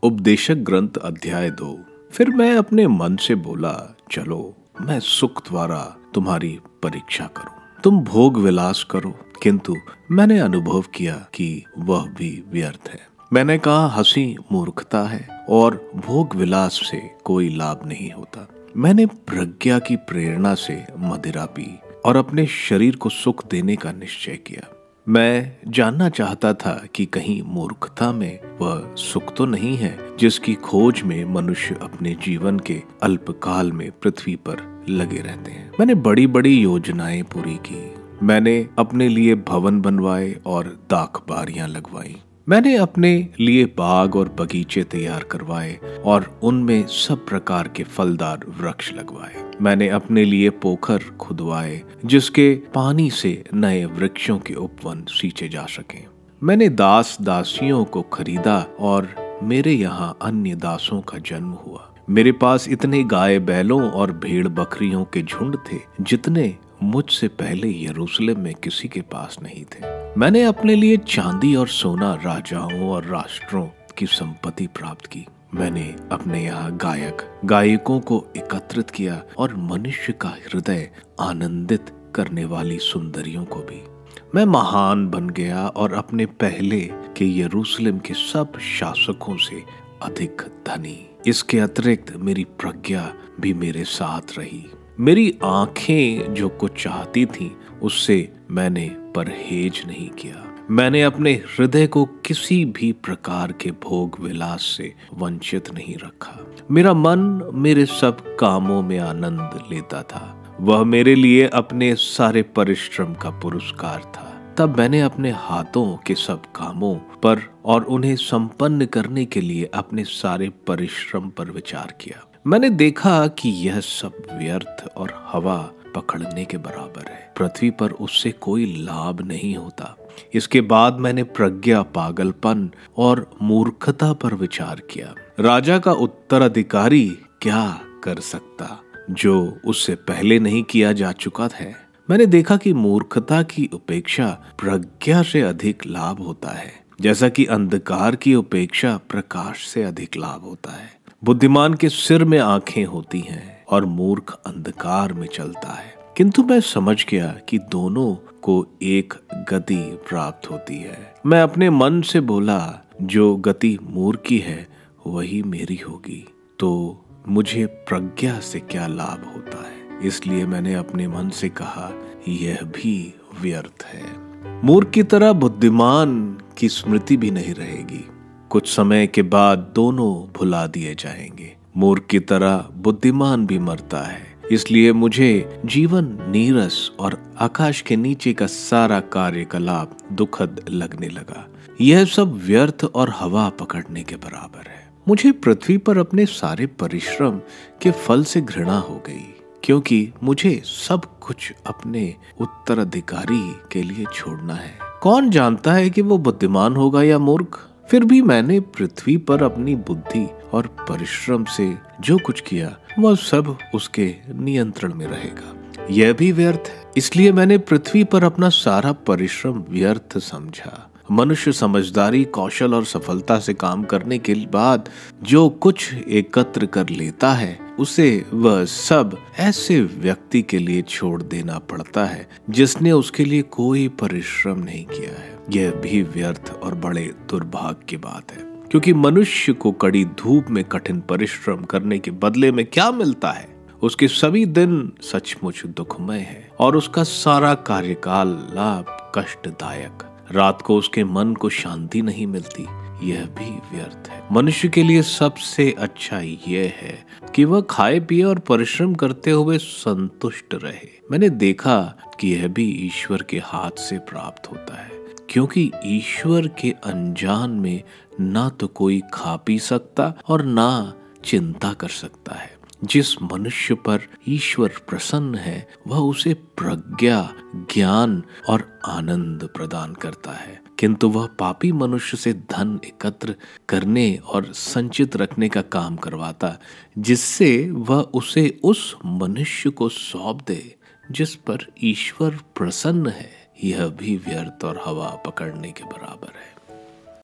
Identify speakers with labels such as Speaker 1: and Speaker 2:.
Speaker 1: उपदेशक ग्रंथ अध्याय 2। फिर मैं अपने मन से बोला, चलो मैं सुख द्वारा तुम्हारी परीक्षा करूं। तुम भोग विलास करो, किंतु मैंने अनुभव किया कि वह भी व्यर्थ है। मैंने कहा, हंसी मूर्खता है और भोग विलास से कोई लाभ नहीं होता। मैंने प्रज्ञा की प्रेरणा से मदिरा पी और अपने शरीर को सुख देने का निश्चय किया। मैं जानना चाहता था कि कहीं मूर्खता में वह सुख तो नहीं है जिसकी खोज में मनुष्य अपने जीवन के अल्पकाल में पृथ्वी पर लगे रहते हैं। मैंने बड़ी बड़ी योजनाएं पूरी की। मैंने अपने लिए भवन बनवाए और दाख-बारियां लगवाई। मैंने अपने लिए बाग और बगीचे तैयार करवाए और उनमें सब प्रकार के फलदार वृक्ष लगवाए। मैंने अपने लिए पोखर खुदवाए जिसके पानी से नए वृक्षों के उपवन सींचे जा सकें। मैंने दास दासियों को खरीदा और मेरे यहाँ अन्य दासों का जन्म हुआ। मेरे पास इतने गाय बैलों और भेड़ बकरियों के झुंड थे जितने मुझसे पहले यरूशलेम में किसी के पास नहीं थे। मैंने अपने लिए चांदी और सोना राजाओं और राष्ट्रों की संपत्ति प्राप्त की। मैंने अपने यहाँ गायकों को एकत्रित किया और मनुष्य का हृदय आनंदित करने वाली सुंदरियों को भी। मैं महान बन गया और अपने पहले के यरूशलेम के सब शासकों से अधिक धनी। इसके अतिरिक्त मेरी प्रज्ञा भी मेरे साथ रही। मेरी आंखें जो कुछ चाहती थीं उससे मैंने परहेज नहीं किया। मैंने अपने हृदय को किसी भी प्रकार के भोग विलास से वंचित नहीं रखा। मेरा मन मेरे सब कामों में आनंद लेता था। वह मेरे लिए अपने सारे परिश्रम का पुरस्कार था। तब मैंने अपने हाथों के सब कामों पर और उन्हें संपन्न करने के लिए अपने सारे परिश्रम पर विचार किया। मैंने देखा कि यह सब व्यर्थ और हवा पकड़ने के बराबर है। पृथ्वी पर उससे कोई लाभ नहीं होता। इसके बाद मैंने प्रज्ञा, पागलपन और मूर्खता पर विचार किया। राजा का उत्तराधिकारी क्या कर सकता जो उससे पहले नहीं किया जा चुका है। मैंने देखा कि मूर्खता की उपेक्षा प्रज्ञा से अधिक लाभ होता है, जैसा कि अंधकार की उपेक्षा प्रकाश से अधिक लाभ होता है। बुद्धिमान के सिर में आंखें होती हैं और मूर्ख अंधकार में चलता है। किंतु मैं समझ गया कि दोनों को एक गति प्राप्त होती है। मैं अपने मन से बोला, जो गति मूर्खी है वही मेरी होगी, तो मुझे प्रज्ञा से क्या लाभ होता है। इसलिए मैंने अपने मन से कहा, यह भी व्यर्थ है। मूर्ख की तरह बुद्धिमान की स्मृति भी नहीं रहेगी। कुछ समय के बाद दोनों भुला दिए जाएंगे। मूर्ख की तरह बुद्धिमान भी मरता है। इसलिए मुझे जीवन नीरस और आकाश के नीचे का सारा कार्यकलाप दुखद लगने लगा। यह सब व्यर्थ और हवा पकड़ने के बराबर है। मुझे पृथ्वी पर अपने सारे परिश्रम के फल से घृणा हो गई, क्योंकि मुझे सब कुछ अपने उत्तराधिकारी के लिए छोड़ना है। कौन जानता है कि वो बुद्धिमान होगा या मूर्ख। फिर भी मैंने पृथ्वी पर अपनी बुद्धि और परिश्रम से जो कुछ किया वह सब उसके नियंत्रण में रहेगा। यह भी व्यर्थ है। इसलिए मैंने पृथ्वी पर अपना सारा परिश्रम व्यर्थ समझा। मनुष्य समझदारी, कौशल और सफलता से काम करने के बाद जो कुछ एकत्र कर लेता है उसे वह सब ऐसे व्यक्ति के लिए छोड़ देना पड़ता है जिसने उसके लिए कोई परिश्रम नहीं किया है। यह भी व्यर्थ और बड़े दुर्भाग्य की बात है, क्योंकि मनुष्य को कड़ी धूप में कठिन परिश्रम करने के बदले में क्या मिलता है। उसके सभी दिन सचमुच दुखमय है और उसका सारा कार्यकाल लाभ कष्टदायक। रात को उसके मन को शांति नहीं मिलती। यह भी व्यर्थ है। मनुष्य के लिए सबसे अच्छा यह है कि वह खाए पिए और परिश्रम करते हुए संतुष्ट रहे। मैंने देखा कि यह भी ईश्वर के हाथ से प्राप्त होता है, क्योंकि ईश्वर के अनजान में ना तो कोई खा पी सकता और ना चिंता कर सकता है। जिस मनुष्य पर ईश्वर प्रसन्न है वह उसे प्रज्ञा, ज्ञान और आनंद प्रदान करता है, किंतु वह पापी मनुष्य से धन एकत्र करने और संचित रखने का काम करवाता, जिससे वह उसे उस मनुष्य को सौंप दे जिस पर ईश्वर प्रसन्न है। यह भी व्यर्थ और हवा पकड़ने के बराबर है।